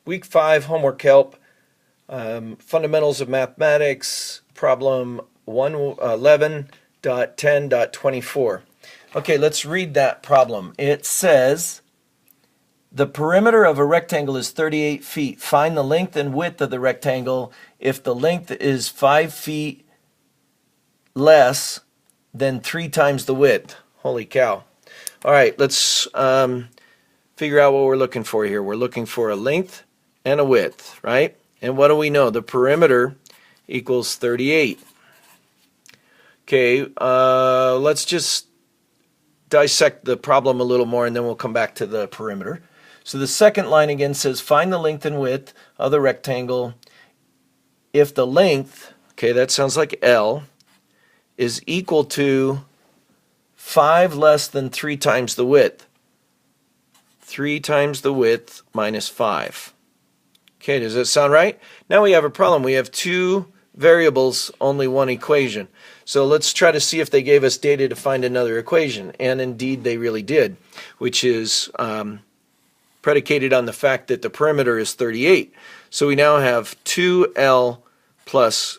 Week 5 homework help, Fundamentals of Mathematics, problem 111.10.24. Okay, let's read that problem. It says, the perimeter of a rectangle is 38 feet. Find the length and width of the rectangle if the length is 5 feet less than 3 times the width. Holy cow. All right, let's figure out what we're looking for here. We're looking for a length and a width, right? And what do we know? The perimeter equals 38. Okay, let's just dissect the problem a little more and then we'll come back to the perimeter. So the second line again says find the length and width of the rectangle if the length, okay, that sounds like L, is equal to 5 less than 3 times the width. 3 times the width minus 5. Okay, does that sound right? Now we have a problem. We have 2 variables, only 1 equation. So let's try to see if they gave us data to find another equation. And indeed they really did, which is predicated on the fact that the perimeter is 38. So we now have 2L plus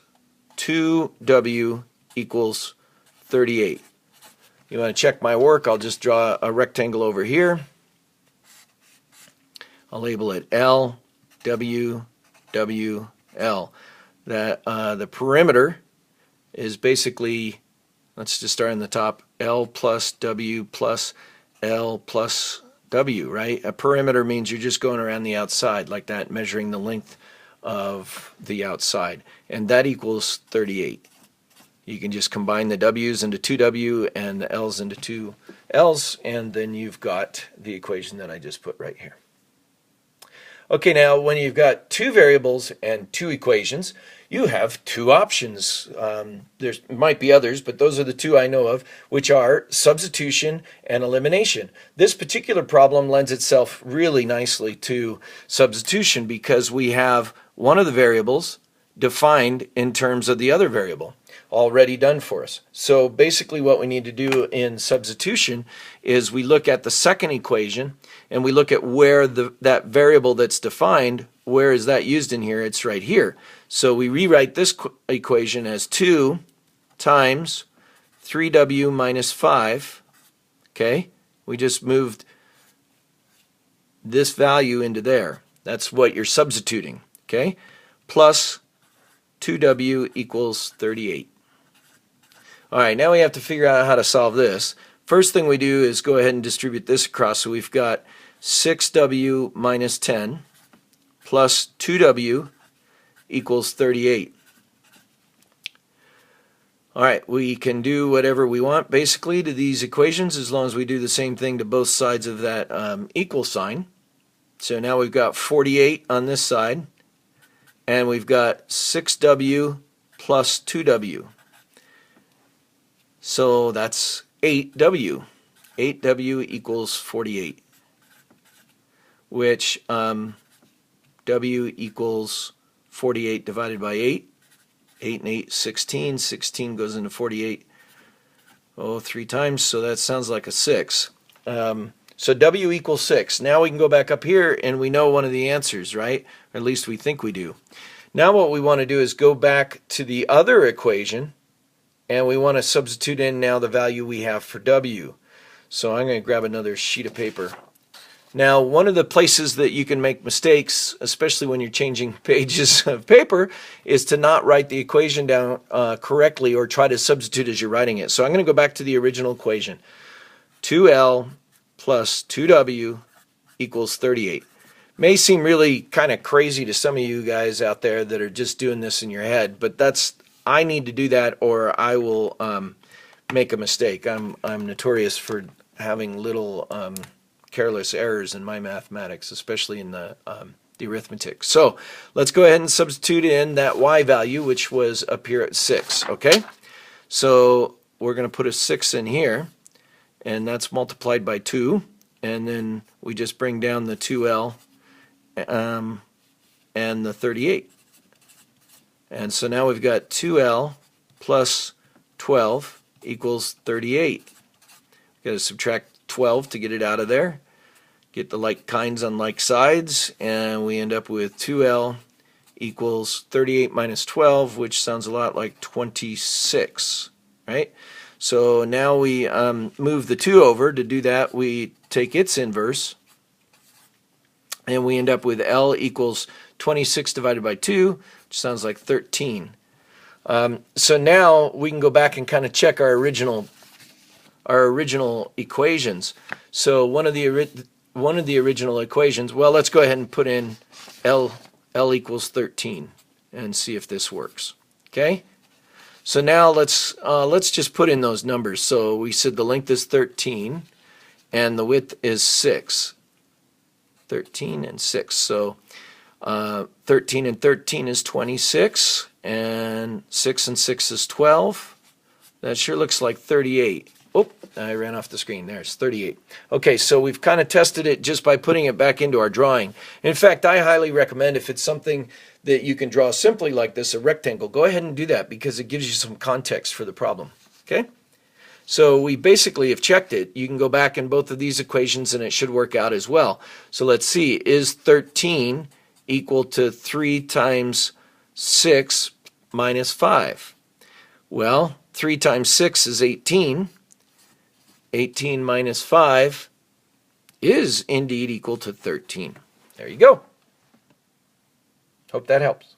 2W equals 38. You want to check my work? I'll just draw a rectangle over here. I'll label it L, W, W, L. The perimeter is basically, let's just start on the top, L plus W plus L plus W, right? A perimeter means you're just going around the outside like that, measuring the length of the outside. And that equals 38. You can just combine the W's into 2W and the L's into 2 L's, and then you've got the equation that I just put right here. Okay, now when you've got 2 variables and 2 equations, you have 2 options. There might be others, but those are the 2 I know of, which are substitution and elimination. This particular problem lends itself really nicely to substitution because we have one of the variables defined in terms of the other variable already done for us. So basically what we need to do in substitution is we look at the second equation and we look at where that variable that's defined, where is that used in here? It's right here. So we rewrite this equation as 2 times 3W minus 5. Okay, we just moved this value into there. That's what you're substituting. Okay, plus 2W equals 38. All right, now we have to figure out how to solve this. First thing we do is go ahead and distribute this across. So we've got 6W minus 10 plus 2W equals 38. All right, we can do whatever we want basically to these equations as long as we do the same thing to both sides of that equal sign. So now we've got 48 on this side, and we've got 6W plus 2W. So that's 8W. 8W equals 48, which W equals 48 divided by 8. 8 and 8, 16. 16 goes into 48, 3 times, so that sounds like a 6. So W equals 6. Now we can go back up here and we know one of the answers, right? Or at least we think we do. Now what we want to do is go back to the other equation and we want to substitute in now the value we have for W. So I'm going to grab another sheet of paper. Now, one of the places that you can make mistakes, especially when you're changing pages of paper, is to not write the equation down correctly or try to substitute as you're writing it. So I'm going to go back to the original equation. 2L plus 2W equals 38. May seem really kind of crazy to some of you guys out there that are just doing this in your head, but I need to do that or I will make a mistake. I'm notorious for having little careless errors in my mathematics, especially in the arithmetic. So let's go ahead and substitute in that y value, which was up here at 6. Okay, so we're going to put a 6 in here, and that's multiplied by 2, and then we just bring down the 2L and the 38. And so now we've got 2L plus 12 equals 38. We've got to subtract 12 to get it out of there. Get the like kinds on like sides, and we end up with 2L equals 38 minus 12, which sounds a lot like 26, right? So now we move the 2 over. To do that, we take its inverse, and we end up with L equals 26 divided by 2, which sounds like 13. So now we can go back and kind of check our original equations. So one of the original equations, well, let's go ahead and put in L equals 13 and see if this works. Okay? So now let's just put in those numbers. So we said the length is 13 and the width is 6. 13 and 6. So 13 and 13 is 26, and 6 and 6 is 12. That sure looks like 38. Oh, I ran off the screen. There's 38. Okay, so we've kind of tested it just by putting it back into our drawing. In fact, I highly recommend, if it's something that you can draw simply like this, a rectangle, go ahead and do that because it gives you some context for the problem. Okay? So we basically have checked it. You can go back in both of these equations and it should work out as well. So let's see, is 13 equal to 3 times 6 minus 5? Well, 3 times 6 is 18. 18 minus 5 is indeed equal to 13. There you go. Hope that helps.